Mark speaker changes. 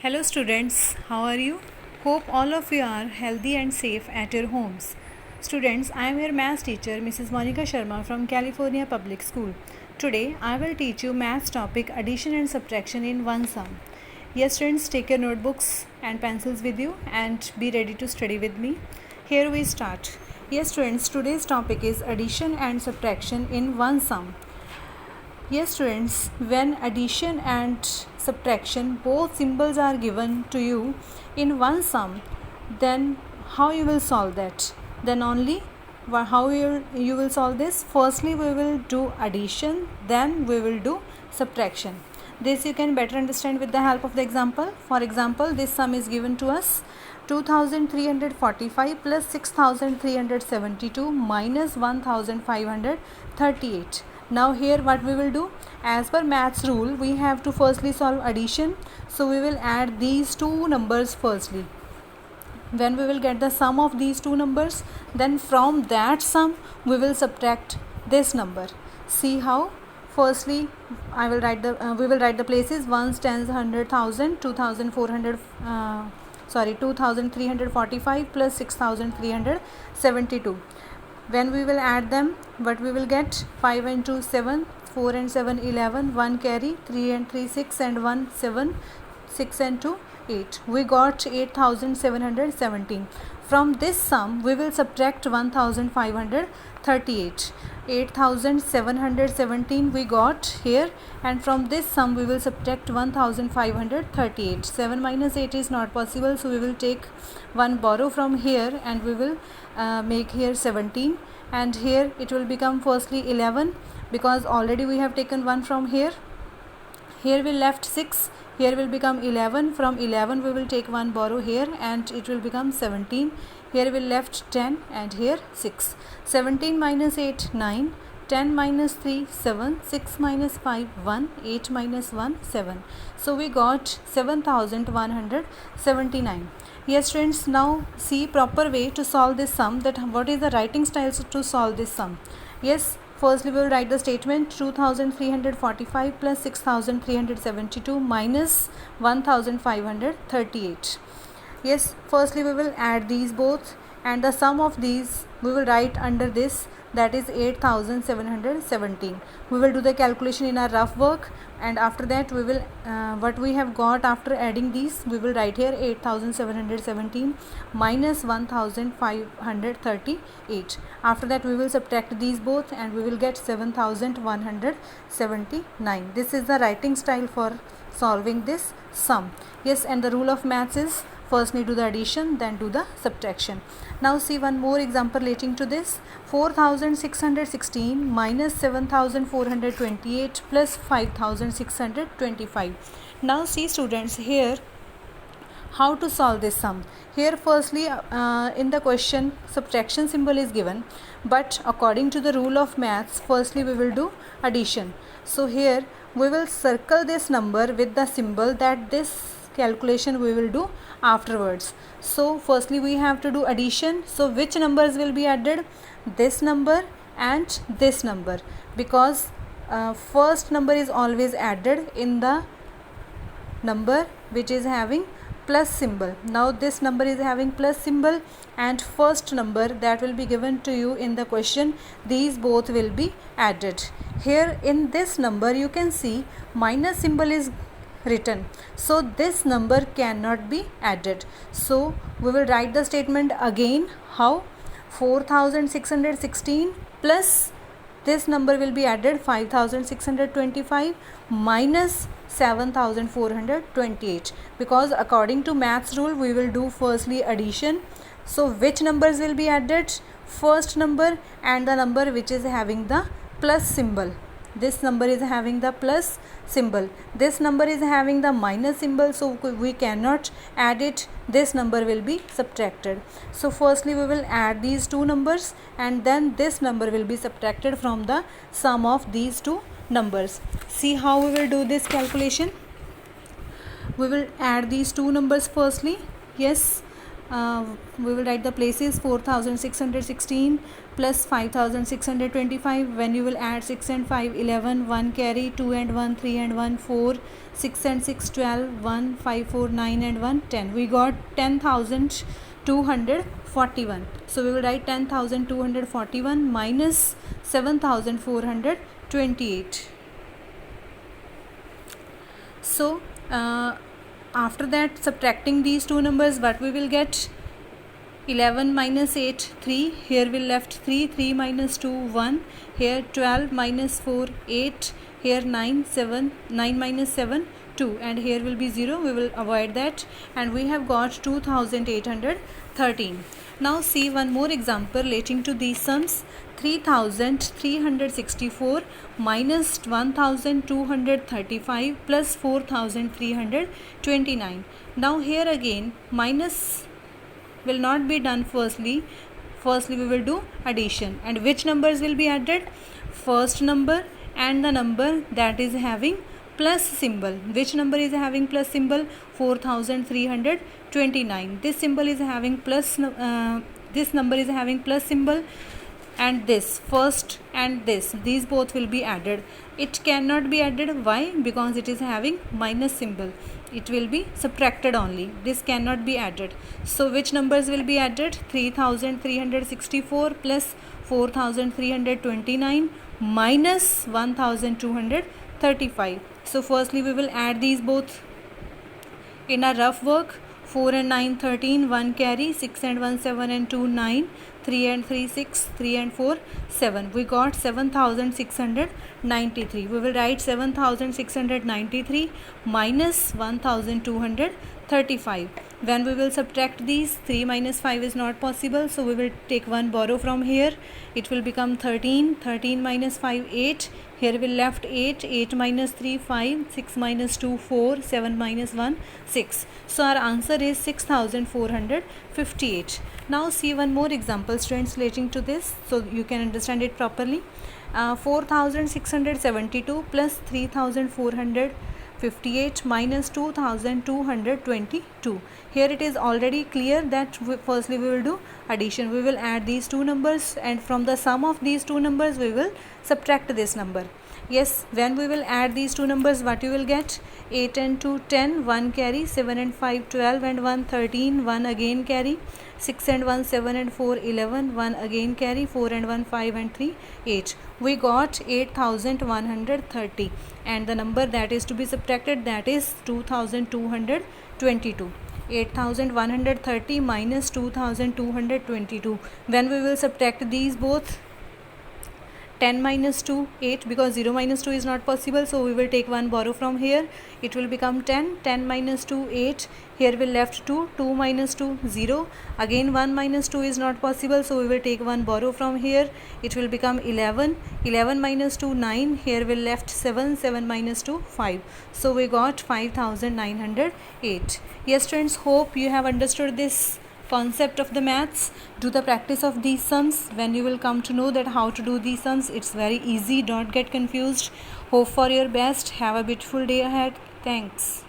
Speaker 1: Hello students, how are you? Hope all of you are healthy and safe at your homes. Students, I am your maths teacher Mrs. Monica Sharma from California Public School. Today I will teach you maths topic addition and subtraction in one sum. Yes students, take your notebooks and pencils with you and be ready to study with me. Here we start. Yes students, today's topic is addition and subtraction in one sum. Yes students, when addition and subtraction both symbols are given to you in one sum, then how you will solve that? Then only how you will solve this? Firstly we will do addition, then we will do subtraction. This you can better understand with the help of the example. For example, this sum is given to us 2345 plus 6372 minus 1538. Now here what we will do, as per maths rule we have to firstly solve addition, so we will add these two numbers firstly. When we will get the sum of these two numbers, then from that sum we will subtract this number. See how? Firstly I will write we will write the places: ones, tens, 100,000, 2345 plus 6372. When we will add them, what we will get? 5 and 2 7, 4 and 7 11, 1 carry, 3 and 3 6 and 1 7, 6 and 2 8. We got 8717. From this sum we will subtract 1538. 8717 we got here, and from this sum we will subtract 1538. 7 minus 8 is not possible, so we will take one borrow from here and we will make here 17, and here it will become firstly 11 because already we have taken one from here. Here we left 6, here will become 11. From 11 we will take one borrow here and it will become 17. Here we left 10 and here 6. 17 minus 8 9, 10 minus 3 7, 6 minus 5 1, 8 minus 1 7. So we got 7179. Yes friends, now see proper way to solve this sum, that what is the writing style to solve this sum. Yes, firstly we will write the statement 2345 plus 6372 minus 1538. Yes, firstly we will add these both, and the sum of these we will write under this, that is 8717. We will do the calculation in our rough work, and after that we will what we have got after adding these we will write here 8717 minus 1538. After that we will subtract these both and we will get 7179. This is the writing style for solving this sum. Yes, and the rule of maths is firstly do the addition, then do the subtraction. Now see one more example relating to this. 4616 minus 7428 plus 5625. Now see students, here how to solve this sum. Here firstly in the question subtraction symbol is given, but according to the rule of maths firstly we will do addition. So here we will circle this number with the symbol that this calculation we will do afterwards. So firstly we have to do addition. So which numbers will be added? This number and this number, because first number is always added in the number which is having plus symbol. Now this number is having plus symbol, and first number that will be given to you in the question, these both will be added. Here in this number you can see minus symbol is written, so this number cannot be added. So we will write the statement again. How? 4616 plus this number will be added 5625 minus 7428, because according to maths rule we will do firstly addition. So which numbers will be added? First number and the number which is having the plus symbol. This number is having the plus symbol, this number is having the minus symbol, so we cannot add it. This number will be subtracted. So firstly we will add these two numbers, and then this number will be subtracted from the sum of these two numbers. See how we will do this calculation. We will add these two numbers firstly. Yes, we will write the places. 4616 plus 5625. When you will add 6 and 5, 11, 1 carry, 2 and 1, 3 and 1, 4, 6 and 6, 12, 1, 5, 4, 9 and 1, 10. We got 10,241. So we will write 10,241 minus 7,428. So after that, subtracting these two numbers, what we will get? 11 minus 8, 3. Here we left 3. 3 minus 2, 1. Here 12 minus 4, 8. Here 9, 7. 9 minus 7, 2. And here will be 0. We will avoid that. And we have got 2,813. Now see one more example relating to these sums. 3,364 minus 1,235 plus 4,329. Now here again minus will not be done firstly we will do addition. And which numbers will be added? First number and the number that is having plus symbol. Which number is having plus symbol? 4,329. This symbol is having plus this number is having plus symbol, and this first and these both will be added. It cannot be added. Why? Because it is having minus symbol. It will be subtracted only. This cannot be added. So which numbers will be added? 3,364 plus 4,329 minus 1,235. So firstly we will add these both in a rough work. 4 and 9, 13, 1 carry, 6 and 1, 7 and 2, 9, 3 and 3, 6, 3 and 4, 7. We got 7,693. We will write 7,693 minus 1,235. When we will subtract these, 3 minus 5 is not possible. So we will take 1 borrow from here. It will become 13. 13 minus 5, 8. Here we left 8. 8 minus 3, 5. 6 minus 2, 4. 7 minus 1, 6. So our answer is 6,458. Now see one more example, students, relating to this, so you can understand it properly. 4,672 plus 3,458 minus 2,222. Here it is already clear that firstly we will do addition. We will add these two numbers, and from the sum of these two numbers we will subtract this number. Yes, when we will add these two numbers, what you will get? 8 and 2, 10, 1 carry, 7 and 5, 12 and 1, 13, 1 again carry, 6 and 1, 7 and 4, 11, 1 again carry, 4 and 1, 5 and 3, 8. We got 8,130, and the number that is to be subtracted, that is 2,222. 8,130 minus 2,222. When we will subtract these both, 10 minus 2, 8, because 0 minus 2 is not possible, so we will take 1 borrow from here. It will become 10. 10 minus 2, 8. Here we left 2. 2 minus 2, 0. Again 1 minus 2 is not possible, so we will take 1 borrow from here. It will become 11. 11 minus 2, 9. Here we left 7. 7 minus 2, 5. So we got 5,908. Yes, students, hope you have understood this concept of the maths. Do the practice of these sums. When you will come to know that how to do these sums, it's very easy. Don't get confused. Hope for your best. Have a beautiful day ahead. Thanks.